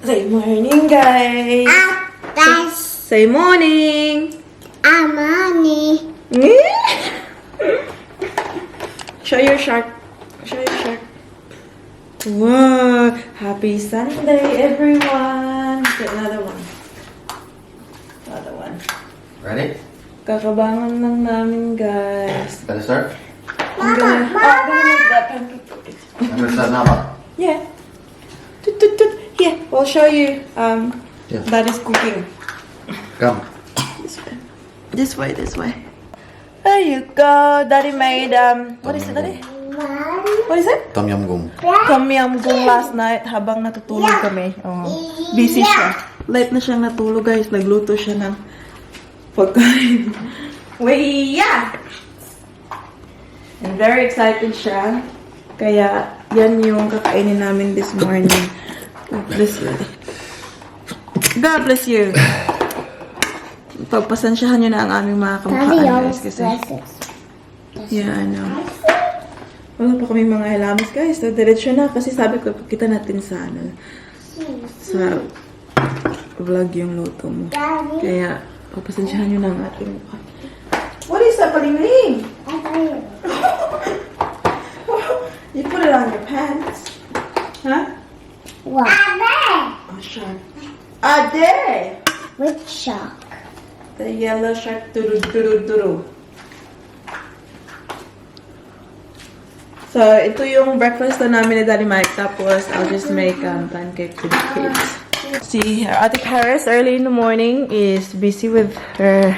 Say morning, guys. Say morning. Money. Show your shark. Show your shark. Wow. Happy Sunday, everyone. Get another one. Another one. Ready? Kakabangan lang namin, guys. Gotta start? I'm gonna make that pancake. I'm gonna start now, Pop. Yeah. Tut, tut, tut. Here, we'll show you. Yeah. That is cooking. Come. This way. This way. This way. There you go. Daddy made what is it, Daddy? What is it? Tom Yum Goong. Tom Yum Goong last night habang natutulog kami. Oh, busy siya. Late na siyang natulog, guys. Nagluto siya ng pagkain. Yeah! And very excited siya. Kaya, yan yung kakainin namin this morning. God bless you. God bless you. Pagpasensyahan nyo na ang aming mga kamukhaan, guys. Kasi, yeah, I know. Wala pa kami mga halamas, guys. So, diretso na. Kasi sabi ko, kita natin sa, sa vlog yung luto mo. Kaya, pagpasensyahan nyo na ang ating mukha. What is that, Paling-ling? You put it on your pants. Huh? What? Oh, shark. Ade! Which shark? The yellow shark. Duru. So, ito yung breakfast na namin ni Daddy Mike. Tapos, I'll just make pancake for the kids. See, Ate Paris early in the morning is busy with her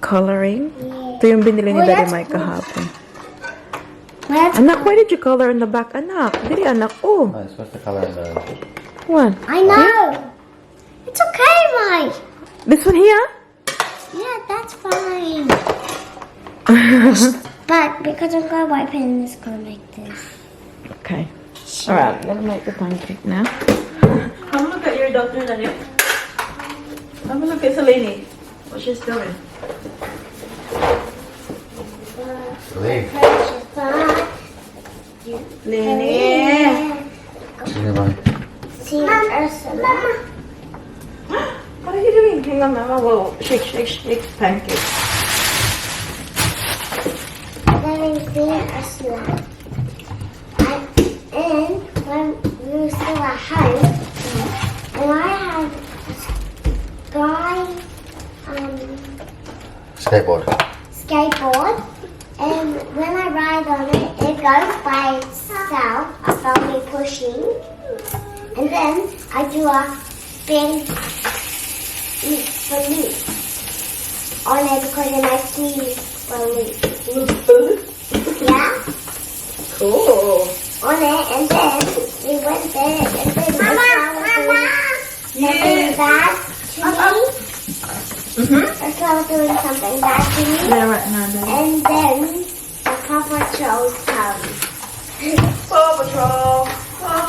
coloring. Ito yung binili ni Daddy Mike kahapon. Anak, why did you color in the back? Anak, dili anak. Oh. Oh, it's supposed to color in the... One. I know. It's okay, Mike. This one here? Yeah, that's fine. But because I'm gonna wipe it and it's gonna make this. Okay. Alright, I'm gonna make the pancake now. Come look at your daughter, Daddy. Come look at Selene. What she's doing. Leave. Lene. Sino ba? See, Ursula. What are you doing? Hang on, Mama. Whoa. Shake pancake. Then see Ursula. And when we were still at home, and I had a skateboard, and when I ride on it, it goes by itself. I felt me pushing, and then I do a big loop on it because it makes me loop. Yeah. Cool. On it, and then we went there, and then Mama. Something bad to me. Ursula was doing something bad to me. Yeah, right now, Daddy. And then the Paw Patrol comes. Paw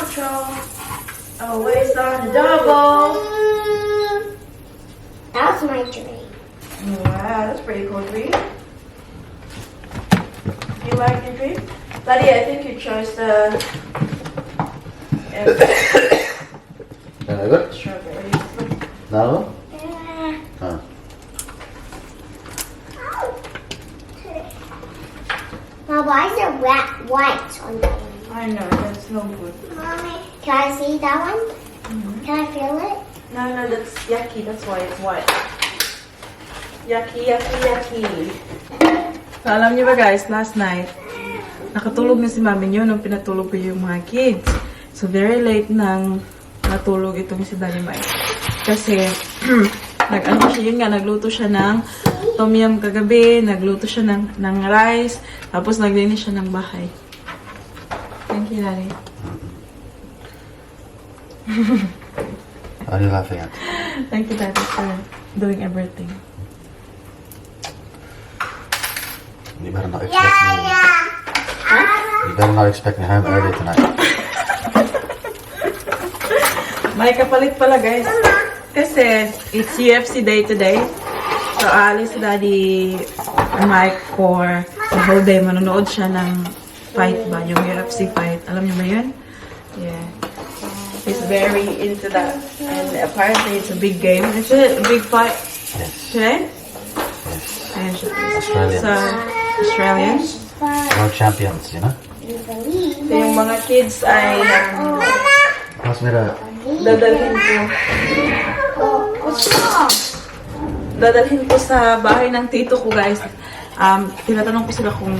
Patrol. Always on the double. That was my dream. Wow, that's pretty cool dream. You like your dream? Daddy, I think you chose the Very good. strawberry. Now? Huh. Now, why is it white on that one? I know, that's no good. Mommy, can I see that one? Can I feel it? No, that's yucky. That's why it's white. Yucky. So, alam niyo ba guys, last night, nakatulog na si mami niyo nung pinatulog ko yung mga kids. So, very late nang natulog itong si Daddy Mike. Kasi, nagluto siya ng tom yum kagabi, nagluto siya ng rice, tapos naglinis siya ng bahay. Thank you, Daddy. What are you laughing at? Thank you, Daddy, for doing everything. You better not expect me. You better not expect me home early tonight. May kapalit pala, guys. Kasi, it's UFC day today. So, alis si Daddy Mike for the whole day. Manonood siya ng fight ba? Yung UFC fight. Alam niyo ba yun? Yeah. He's very into that. And apparently it's a big game. Is it a big fight Yes. today? Yes. And Australians. so, Australians. World champions, you know? So yung mga kids ay Pass me the... dadalhin ko. What's wrong? Dadalhin ko sa bahay ng tito ko, guys. Tinatanong ko sila kung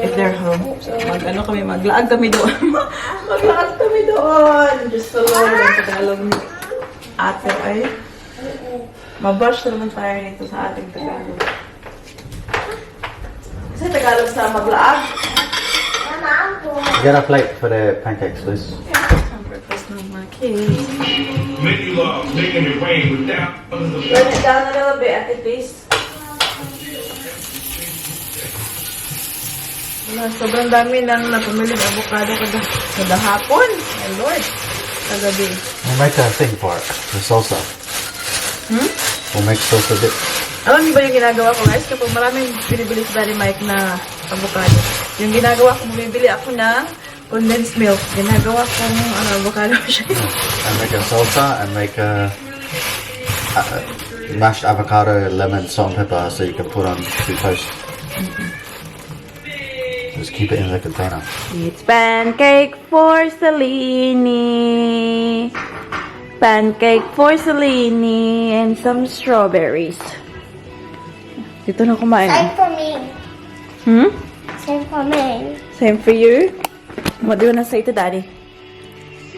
if they're home. So, maglaag kami doon. Maglaag kami doon. Just so Lord, ang Tagalog ni ate ay. Mabash na naman tayo nito sa ating Tagalog. Kasi Tagalog sa maglaag. Get a plate for the pancakes, please. Ang breakfast ng mga kids. Make you love making it rain without under the Turn it down a little bit, ate, please. Sobrang dami nang napamili ng avocado kada hapon. My Lord. Kagabi. We'll make a thing for it. The salsa. We'll make salsa dip. Alam niyo ba yung ginagawa ko, guys? Kapag maraming binibili sa Daddy Mike na avocado, yung ginagawa ko, bumibili ako ng condensed milk. Ginagawa ko ng avocado siya. And make a salsa and make a mashed avocado, lemon, salt and pepper so you can put on to toast. Just keep it in the container. It's pancake for Selene. Pancake for Selene and some strawberries. Dito na kumain. Same for me. Same for me. Same for you. What do you want to say to Daddy?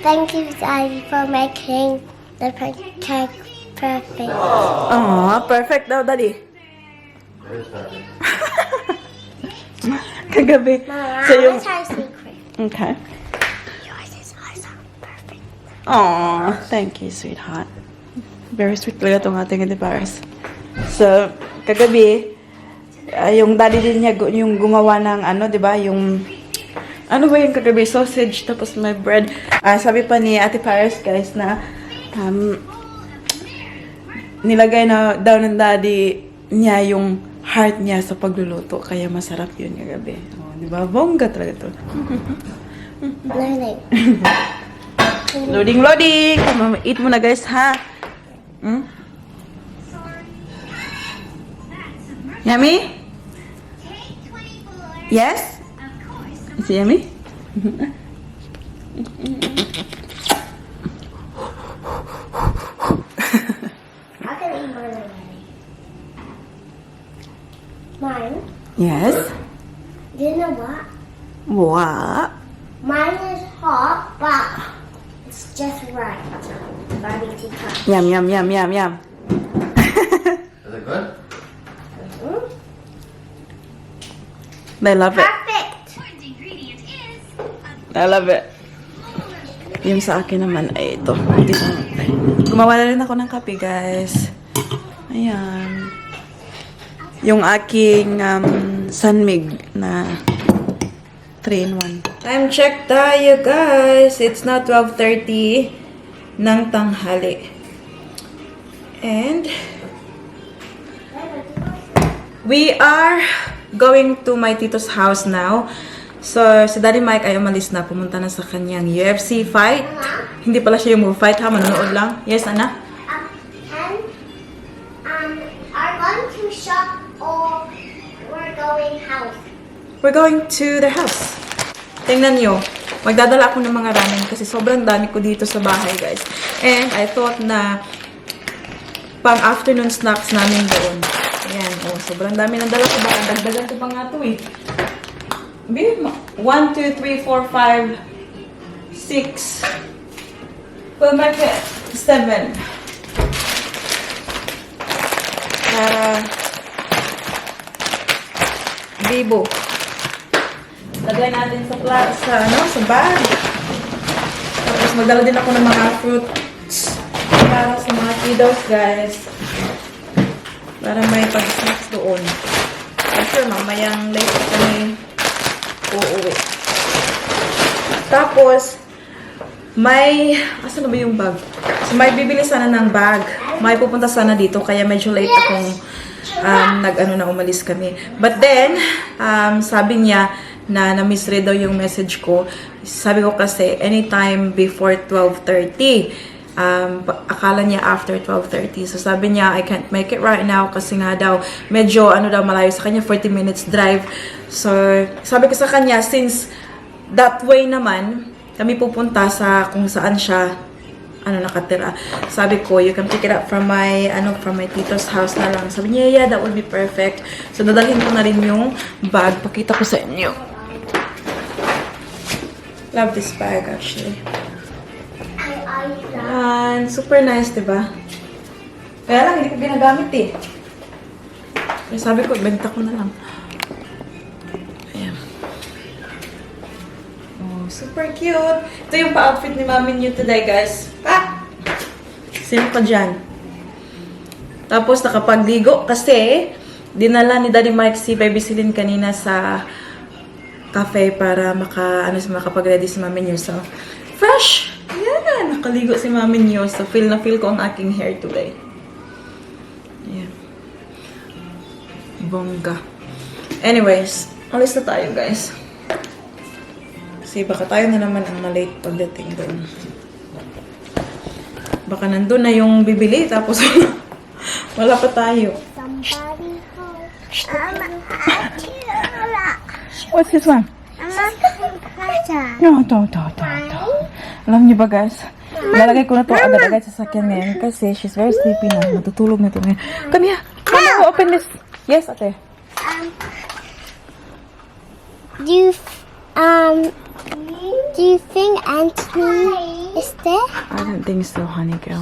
Thank you, Daddy, for making the pancake perfect. Aw, perfect daw, Daddy. Kagabi. So yung... That's our secret. Okay. Yours is also perfect. Aw, thank you, sweetheart. Very sweet talaga itong ating Ate Paris. So, kagabi, yung daddy din niya, yung gumawa ng di ba, yung, ano ba yung kagabi? Sausage, tapos may bread. Sabi pa ni Ate Paris, guys, na, nilagay na daw ng daddy niya yung heart niya sa pagluluto. Kaya masarap yun kagabi. Di ba? Bongga talaga to. Learning. Loading! Eat mo na, guys, ha? Yummy? Yes? Is it yummy? I can eat mine already. Mine? Yes? You know what? What? Mine is hot, but it's just right. Barbecue time. Yum, yum, yum, yum, yum. Is it good? I love it. Perfect. I love it. Yung sa akin naman ay ito. Gumawa na rin ako ng kape, guys. Ayan. Yung aking sunmig na 3-in-1. Time check tayo, guys. It's now 12:30 ng tanghali. And we are going to my tito's house now. So, si Daddy Mike ay umalis na. Pumunta na sa kanyang UFC fight. Hindi pala siya yung fight ha. Manonood lang. Yes, Ana? Are going to shop or we're going house? We're going to the house. Tingnan nyo. Magdadala ako ng mga ramen kasi sobrang dami ko dito sa bahay, guys. And I thought na pang afternoon snacks namin doon. Ayan. Oh, sobrang dami ng dala ko. Baka dagdagan ko pa nga ito eh. 1, 2, 3, 4, 5, 6. Well, my pet. 7. Bibo. Lagay natin sa sa bag. Tapos magdala din ako ng mga fruits para sa mga kiddos, guys. Para may pag-snacks doon. Kasi mamayang late kami uuwi. Tapos, asan na ba yung bag? So, may bibili sana ng bag. May pupunta sana dito, kaya medyo late akong umalis kami. But then, sabi niya na na-misread daw yung message ko. Sabi ko kasi, anytime before 12:30. Akala niya after 12:30. So sabi niya, I can't make it right now kasi nga daw, medyo malayo sa kanya, 40 minutes drive. So, sabi ko sa kanya, since that way naman, kami pupunta sa kung saan siya nakatira. Sabi ko, you can pick it up from my tito's house na lang. Sabi niya, yeah, that would be perfect. So, dadalhin ko na rin yung bag. Pakita ko sa inyo. Love this bag, actually. And super nice, diba? Kaya lang, hindi ko ginagamit eh. Kaya sabi ko, benta ko na lang. Ayan. Oh, super cute. Ito yung pa-outfit ni Mami niyo today, guys. Sino ka dyan? Tapos, nakapagligo kasi dinala ni Daddy Mike si Baby Celine kanina sa cafe para makapag-ready si Mami niyo. So, fresh! Ayan, nakaligo si Mami niyo. So, feel na feel ko ang aking hair today. Ayan. Bongga. Anyways, alis na tayo, guys. Kasi baka tayo na naman ang malate pagdating doon. Baka nandun na yung bibili, tapos wala pa tayo. Somebody home. What's this one? No, ito. Alam niyo ba, guys? Lalagay ko na to agad-agad sa sakyan ngayon kasi she's very sleepy na. Matutulog na to ngayon. Come here. Mama, open this. Yes, ate. Do you think Anthony is there? I don't think so, honey girl.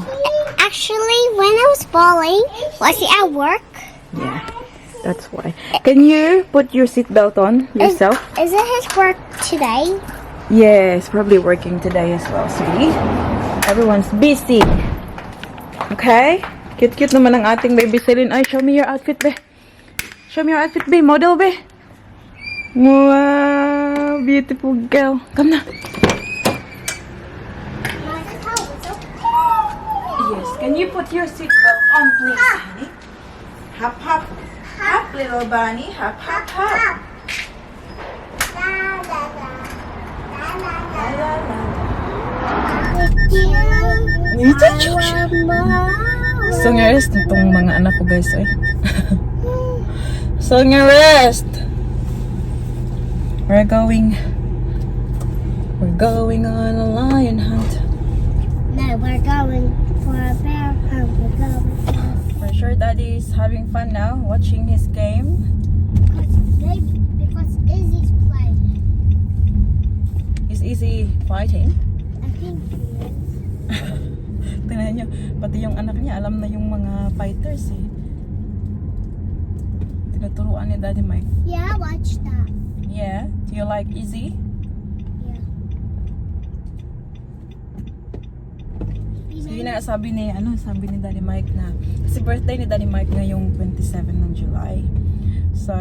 Actually, when I was falling, was he at work? Yeah, that's why. Can you put your seatbelt on yourself? Is it his work today? Yes, probably working today as well. See? Everyone's busy. Okay? Cute-cute naman ang ating Baby Celine. Ay, show me your outfit, be. Show me your outfit, be. Model, be. Wow, beautiful girl. Come na. Yes, can you put your seatbelt on, please, honey? Hop, hop. Hop, little bunny. Hop, hop, hop. Song rest itong mga anak ko, guys, eh. Song rest. We're going on a lion hunt. No, we're going for a bear hunt. For sure, Daddy is having fun now, watching his game. Because Izzy's playing. Is Easy fighting? I think he is. Tingnan nyo, pati yung anak niya, alam na yung mga fighters, eh. Tinuturuan ni Daddy Mike. Yeah, watch that. Yeah? Do you like Easy? Yeah. So, yun na sabi ni Daddy Mike na, kasi birthday ni Daddy Mike ngayong 27 ng July. So,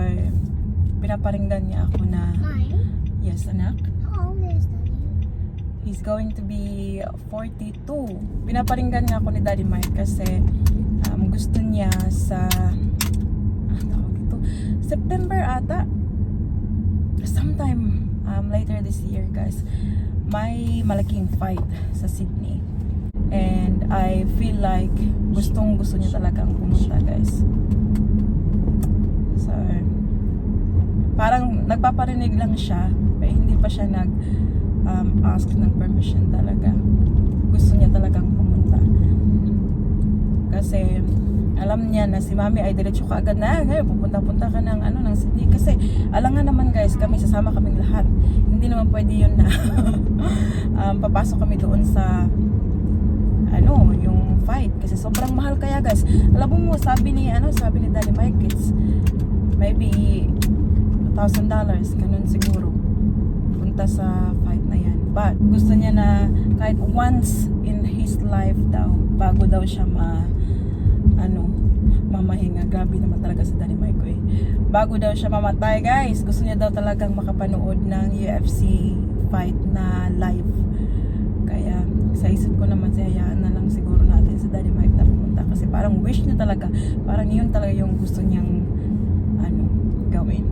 pinaparinggan niya ako na, Mine? yes, anak? How old is Daddy? He's going to be 42. Pinaparinggan niya ako ni Daddy Mike kasi gusto niya sa September ata. Sometime later this year, guys, may malaking fight sa Sydney. And I feel like gusto niya talagang pumunta, guys. So, parang nagpaparinig lang siya, pero hindi pa siya ask ng permission talaga. Gusto niya talagang pumunta. Kasi alam niya na si Mami ay diretso ka agad na ngayon pupunta ka ng Sydney kasi alam nga naman, guys, kami sasama kaming lahat. Hindi naman pwede yun na papasok kami doon sa yung fight kasi sobrang mahal kaya, guys. Alam mo, sabi ni Daddy Mike, it's maybe $1,000 ganun siguro punta sa fight na yan. But gusto niya na kahit once in his life daw, bago daw siya mamahinga. Grabe naman talaga si Daddy Mike, eh. Bago daw siya mamatay, guys, gusto niya daw talagang makapanood ng UFC fight na live. Kaya sa isip ko naman, hayaan na lang siguro natin si Daddy Mike na pumunta kasi parang wish niya talaga, parang yun talaga yung gusto niyang gawin.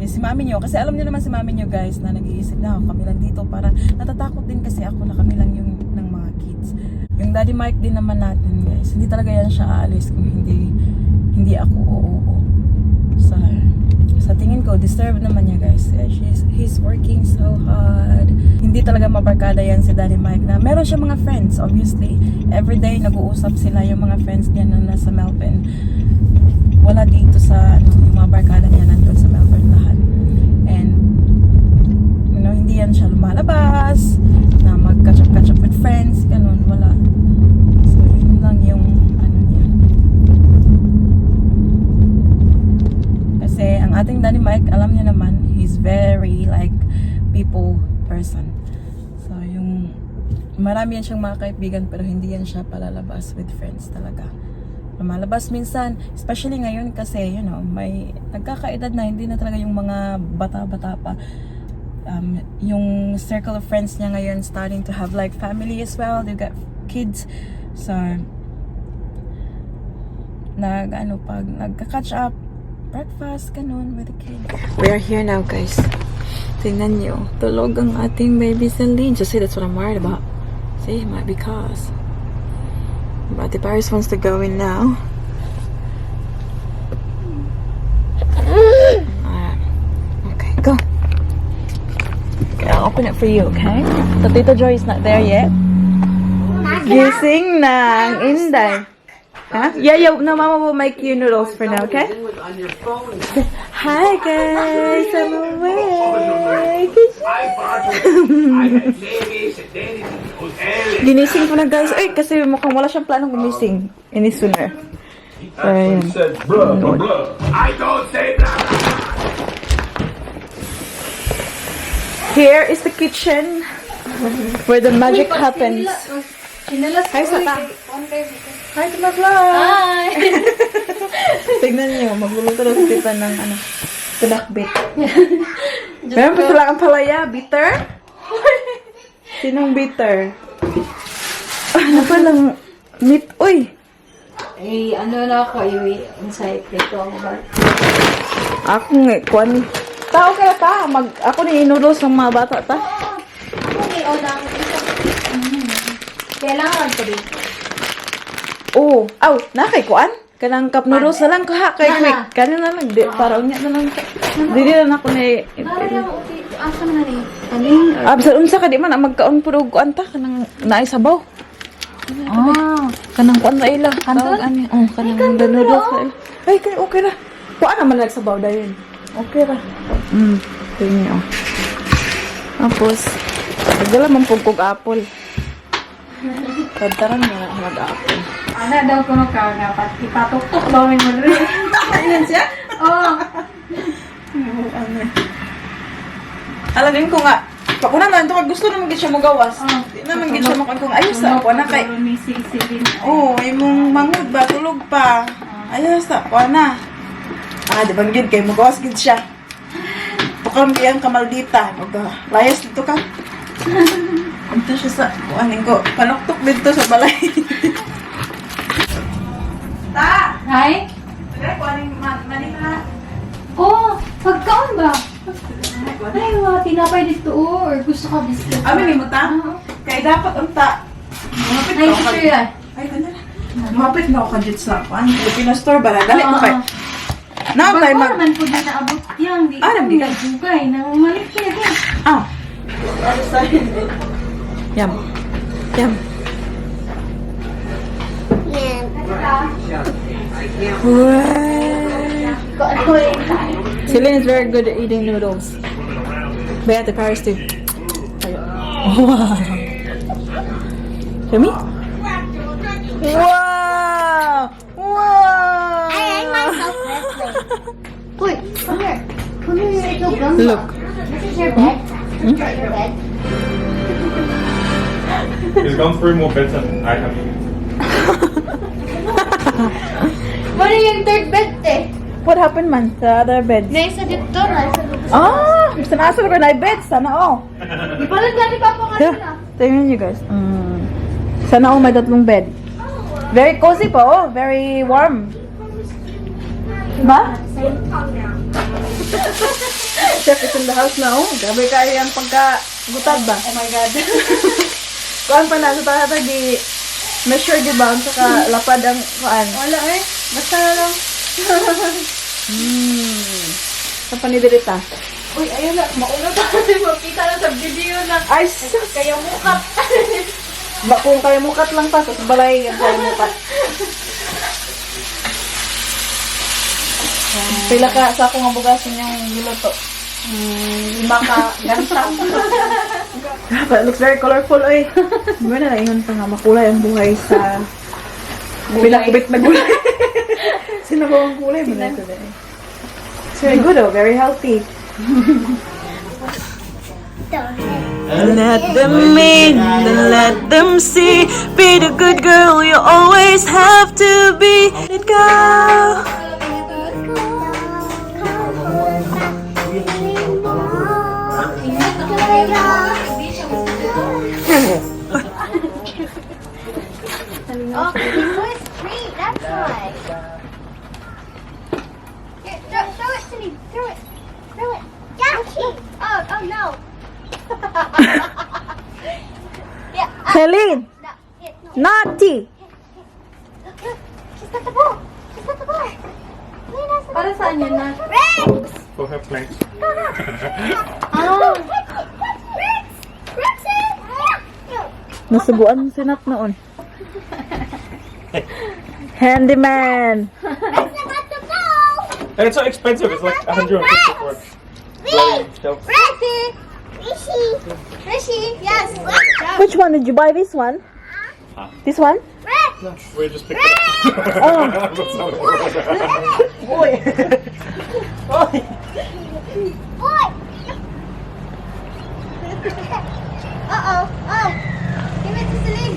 Eh, si mami nyo, kasi alam nyo naman si mami nyo guys na nag-iisip na kami lang dito para natatakot din kasi ako na kami lang yung ng mga kids. Yung Daddy Mike din naman natin guys, hindi talaga yan siya aalis kung hindi ako oo. Sa tingin ko, disturbed naman niya guys. He's working so hard. Hindi talaga mabarkada yan si Daddy Mike na meron siya mga friends, obviously. Everyday nag-uusap sila yung mga friends niya na nasa Melbourne. Wala dito sa, yung mga barkada niya nandun sa Melbourne lahat. And, hindi yan siya lumalabas, na mag-catch up with friends, ganun, wala. So, yun lang yung, niya. Kasi, ang ating Daddy Mike, alam niya naman, he's very, people person. So, marami yan siyang mga kaibigan, pero hindi yan siya palalabas with friends talaga. Lumalabas minsan, especially ngayon kasi, may nagkakaedad na, hindi na talaga yung mga bata-bata pa. Yung circle of friends niya ngayon starting to have family as well. They've got kids. So, pag nagka-catch up, breakfast, ganun, with the kids. We are here now, guys. Tingnan nyo, tulog ang ating baby Celine. So, see, that's what I'm worried about. See, it might be cause. But the Paris wants to go in now. Alright. Okay, go. Okay, I'll open it for you, okay? So Tita Joy is not there yet. Gising na ang Inday. Huh? Yeah, no, Mama will make you noodles for now, okay? Hi guys, I'm awake. Ginising ko na guys. Ay, kasi mukhang wala siyang planong gumising any sooner. So, ayun. I don't say blah. Here is the kitchen where the magic happens. Hi, Sata. Hi, Tita Vlog. Hi. Tignan niyo, magluluto na si Tita ng pinakbit. Meron pa sila ang palaya, bitter. Sinong bitter? Ano pa lang meat? Uy! Na ako, insight dito ang bar. Ako nga, kwan. Tao kaya ta, ako ni noodles ng mga bata ta. Okay, lang. Kailangan ko dito. Oo. Aw, nakay kuan? Kanang cup noodles na lang ko ha, kay quick. Kanin na lang, para unya na lang. Dili na ako na Asa na ni? Kaning? Absal unsa ka di man magkaon puro kuan ta kanang naay sabaw. Kanang kuan na ila. Tawag ani. Kanang noodles na ila. Ay, kay okay ra. Kuan naman lang sabaw dayon. Okay ra. Tingin Tapos, nagdala man pugkog apple. Kantaran mo na mag-apple. Ana daw ko dapat ipatuktok daw may madre. Ayan siya? Oo. Alagin ko nga, pakuna na ito, gusto naman siya magawas. Di naman siya makagkong ayos na ako na kay. Ay mong mangod ba, tulog pa. Ayos na, kuha na. Di bang yun, kay magawas gid siya. Bukang biyang kamaldita. Layas dito ka. Ito siya sa, kuhanin ko, panuktok dito sa balay. Ta! Hi? Sige, kuhanin manila. Oh, pagkaon ba? Ay, tinapay dito or gusto ka biscuit? Amin mo ta? Kaya dapat unta. Mapit Ay, na ako. sure yan. Ay, ganyan. Mapit na ako dito sa kuhan. Filipina store ba na? Dali mo kay. Now, tayo Bago naman po din naabot yan. Di hindi ka. Bugay. Nangumalik siya din. Yum. Yum. Celine is very good at eating noodles. But at the Paris too. Wow. Show me. Wow. Wow. I ate myself this way. Wait, come here. Come here, little gum. Look. This is your bed. Is that your bed? He's gone through more beds than I have. What are your third bed there? What happened man sa other beds? Nasa dito, nasa dito. Sanasa ko na bed. Sana all. Di pala dati Papa kanina. Tingnan nyo guys. Sana all may tatlong bed. Very cozy po. Very warm. Ba? Chef is in the house na, oh. Grabe kayo yung pagka-gutad ba? Oh my God. Kuan pa na, sa tayo di measure di ba? Saka lapad ang kuan. Wala eh. Basta na lang. Sa panidirita. Uy, ayun na. Mauna pa kasi makita na sa video na. Ay, sus! Kaya mukat. Ba kung kayo mukat lang pa, tapos balay yung kayo mukat. Pila ka sa akong abugasin yung niluto. 5 ka gantang. But it looks very colorful eh. Diba na ingon pa nga makulay ang buhay sa pinakubit na gulay. Sinabaw ang kulay mo na ito eh. It's very good oh, very healthy. Let them in, then let them see. Be the good girl you always have to be. Let go. Oh, it's so sweet, that's why. Here, throw it to me. Throw it. Throw it. Yeah. Oh no. Yeah. Celine, No, here, no. naughty. Look. She's got the ball. She's got the ball. Wait, that's the Para saan yun na? Rex! For her planks. Go. Oh. Rex! Rexy! Nasubuan mo sinap noon. Handyman. Rex, I got the ball! And it's so expensive. It's like 150 for it. Wait! Shelf. Rexy! Rishi! Yes! Which one did you buy? This one? This one? Rex! We just picked it up. Oh. That's not what it was. Boy. Boy! Uh-oh. Oh! Give it to Celine.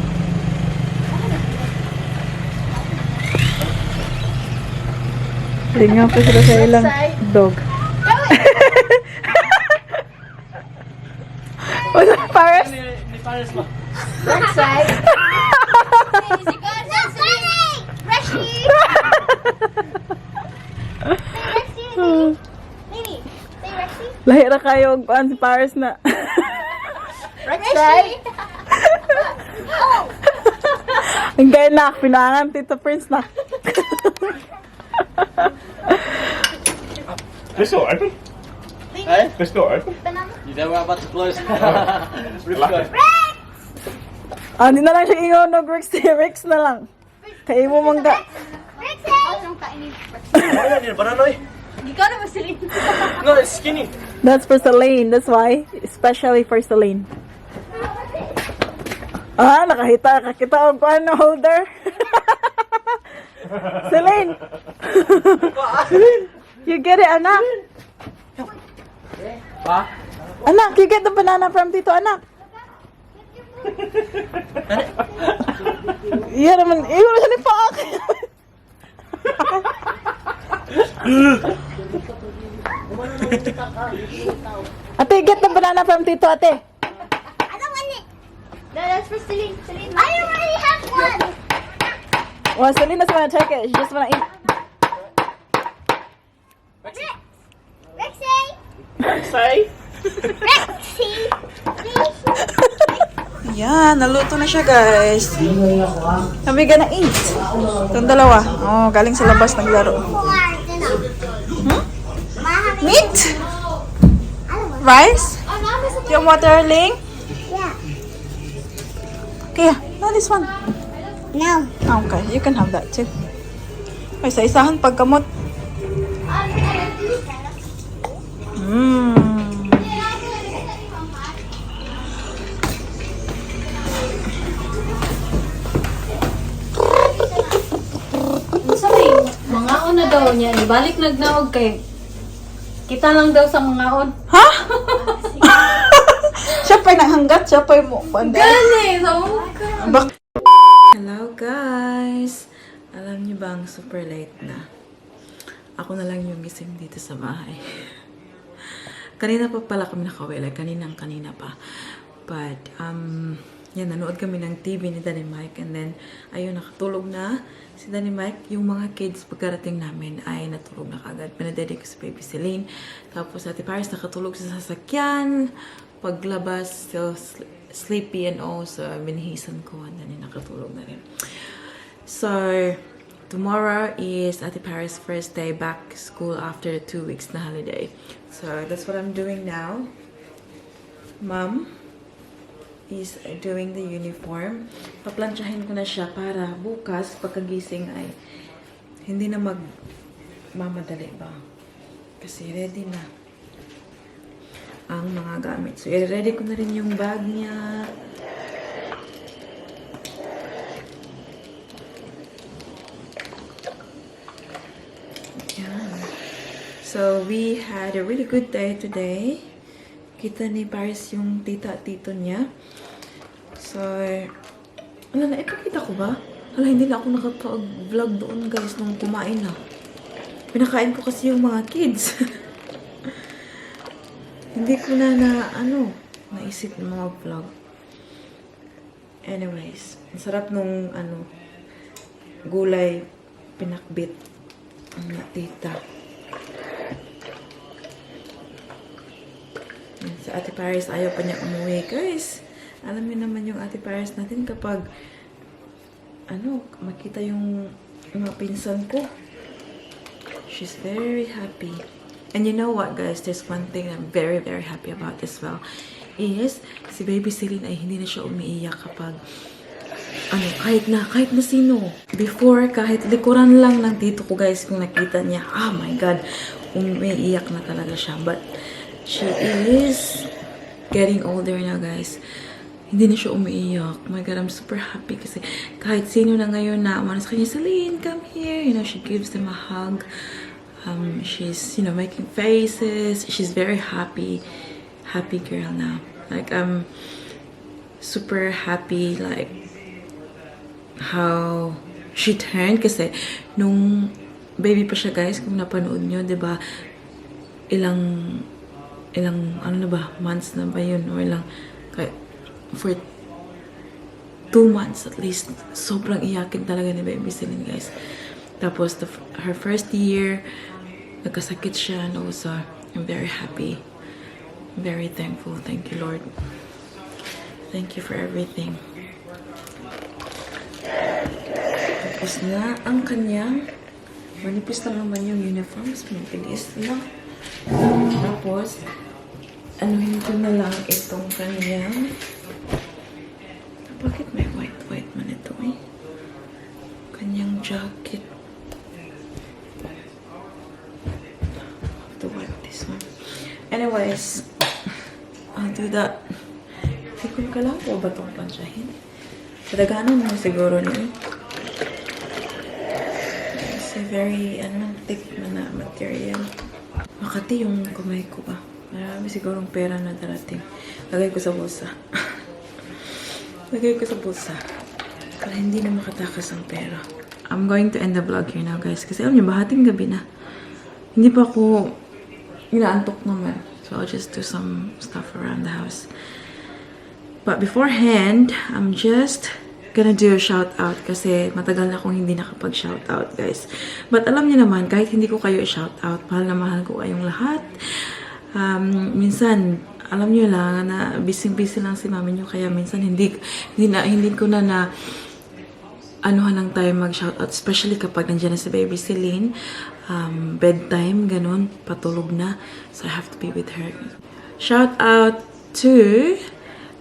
Lingaw pa sila sa ilang dog. Throw it! What's that, Paris? Left side. That's funny! Rishi! Say Rexy to Mimi. Mimi, say Rexy. Lahi na kayo ang si Paris na. Rexy! Oh! Ang gaya na, pinangan Tito Prince na. This door open? Hey? This door open? Banana. You know we're about to close. Rip Lucky. go. Ah, hindi na lang siya ingaw, no, Rex na lang. Kaya mo mangga. Rexy! I need a banana. Ikaw naman Celine. No, it's skinny. That's for Celine, that's why. Especially for Celine. Ah, nakakita ang ano, holder. Celine! Celine! You get it, anak? Pa? Anak, you get the banana from Tito, anak. Iya naman, iwan na siya ni Paak. Ate, get the banana from Tito, ate. I don't want it. No, that's for Celine. Celine. I already have one. Well, Celine doesn't want to take it. She just want to eat. Rexy! Say? Rexy! Please. Yan, naluto na siya, guys. Kami gonna eat. Itong dalawa. Oh, galing sa labas naglaro. Meat? Rice? Yung waterling? Yeah. Kaya, no, this one. No. Okay, you can have that too. Ay, sa isahan pagkamot. Mmm. Sabi, mga una daw niya. Ibalik nagnaog kay kita lang daw sa mga on. Ha? Siya pa'y naghanggat, siya pa'y mo. Gani! So, Hello guys! Alam niyo bang super late na? Ako na lang yung gising dito sa bahay. Kanina pa pala kami nakawala. Kanina pa. But, yan, nanood kami ng TV ni Danny Mike. And then, ayun, nakatulog na si Danny Mike. Yung mga kids, pagkarating namin, ay natulog na kagad. Pinadede ko si Baby Celine. Tapos, Ate Paris nakatulog sa sasakyan. Paglabas, so sleepy and all. So, binihisan ko. And then, nakatulog na rin. So, tomorrow is Ate Paris' first day back school after 2 weeks na holiday. So, that's what I'm doing now. Mom is doing the uniform. Paplansyahin ko na siya para bukas, pagkagising ay hindi na mamadali ba? Kasi ready na ang mga gamit. So, i-ready ko na rin yung bag niya. Yan. So, we had a really good day today. Kita ni Paris yung tita at tito niya. So, ano na, ipakita ko ba? Hala, hindi na ako nakapag-vlog doon guys nung kumain na. Pinakain ko kasi yung mga kids. Hindi ko na naisip ng mga vlog. Anyways, ang sarap nung, gulay pinakbit ang tita. Sa Ate Paris, ayaw pa niya umuwi. Guys, alam niyo naman yung Ate Paris natin kapag, makita yung mga pinsan ko. She's very happy. And you know what, guys? There's one thing I'm very, very happy about as well. Is, si Baby Celine ay hindi na siya umiiyak kapag, kahit na sino. Before, kahit likuran lang ng tito ko, guys, kung nakita niya, oh my God, umiiyak na talaga siya. But, she is getting older now, guys. Hindi na siya umiiyak. Oh my God, I'm super happy kasi kahit sino na ngayon na umano sa kanya, Celine, come here. You know, she gives them a hug. She's, making faces. She's very happy girl now. Like, I'm super happy, like, how she turned. Kasi, nung baby pa siya, guys, kung napanood nyo, diba, ilang months na ba yun? Or for 2 months at least, sobrang iyakin talaga ni Baby Celine, guys. Tapos, her first year, nagkasakit siya, and also, I'm very happy. I'm very thankful. Thank you, Lord. Thank you for everything. Tapos na ang kanyang, manipis lang naman yung uniforms, mabilis lang. Tapos, anuhin ko na lang itong kanyang, bakit may white man ito eh? Kanyang jacket. To wipe this one. Anyways, I'll do that. Hindi ko kailangan ko ba itong plansyahin? Kadaganan mo siguro niyo. It's a very, thick na material. Makati yung kamay ko ba? Marami sigurong pera na darating. Lagay ko sa bulsa. Lagay ko sa bulsa. Para hindi na makatakas ang pera. I'm going to end the vlog here now, guys. Kasi alam niyo, bahating gabi na. Hindi pa ako inaantok naman. So, I'll just do some stuff around the house. But beforehand, I'm just gonna do a shout-out kasi matagal na akong hindi nakapag-shoutout, guys. But alam niyo naman, kahit hindi ko kayo i-shoutout, mahal na mahal ko kayong lahat. Minsan, alam niyo lang na busy-busy lang si mami niyo, kaya minsan hindi ko na anuhan ng time mag-shoutout, especially kapag nandiyan na si Baby Celine. Bedtime, ganun, patulog na. So, I have to be with her. Shout-out to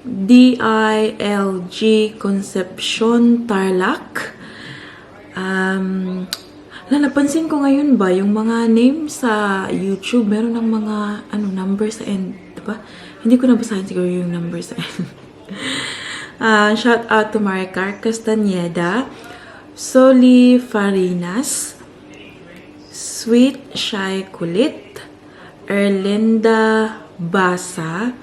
DILG Concepcion Tarlac. Napansin ko ngayon ba, yung mga names sa YouTube, meron ng mga numbers sa end, diba? Hindi ko nabasahin siguro yung numbers sa end. Shout out to Maricar Castaneda, Soli Farinas, Sweet Shy Kulit, Erlinda Basa,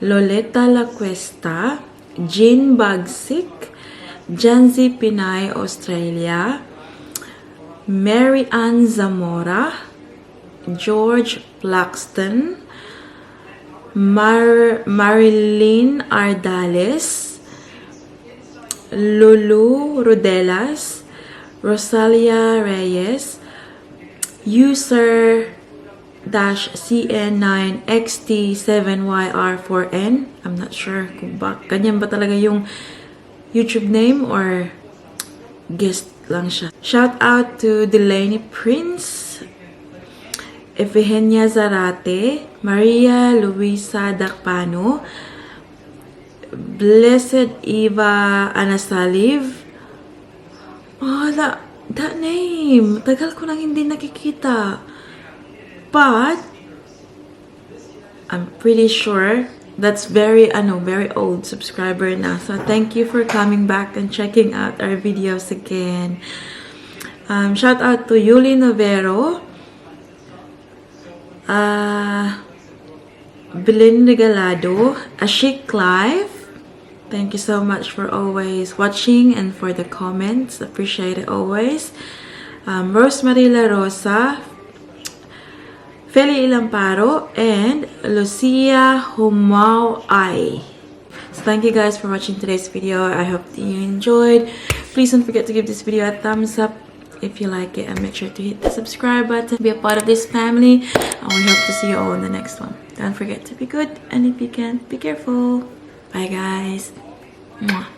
Loleta La Cuesta, Jean Bagsik, Janzi Pinay Australia, Mary Ann Zamora, George Plaxton, Marilyn Ardales, Lulu Rodelas, Rosalia Reyes, user CN9XT7YR4N. I'm not sure kung ganyan ba talaga yung YouTube name or guest lang siya. Shout out to Delaney Prince, Efigenia Zarate, Maria Luisa Dakpano, Blessed Eva Anasaliv. Oh, that name. Tagal ko nang hindi nakikita. But I'm pretty sure that's very old subscriber na. So thank you for coming back and checking out our videos again. Shout out to Yuli Novero, Belen Regalado, Ashik Clive. Thank you so much for always watching and for the comments. Appreciate it always. Rosemary La Rosa, Feli Ilamparo, and Lucia Humao Ai. So thank you guys for watching today's video. I hope that you enjoyed. Please don't forget to give this video a thumbs up if you like it, and make sure to hit the subscribe button. Be a part of this family, and we hope to see you all in the next one. Don't forget to be good, and if you can, be careful. Bye guys. Mwah.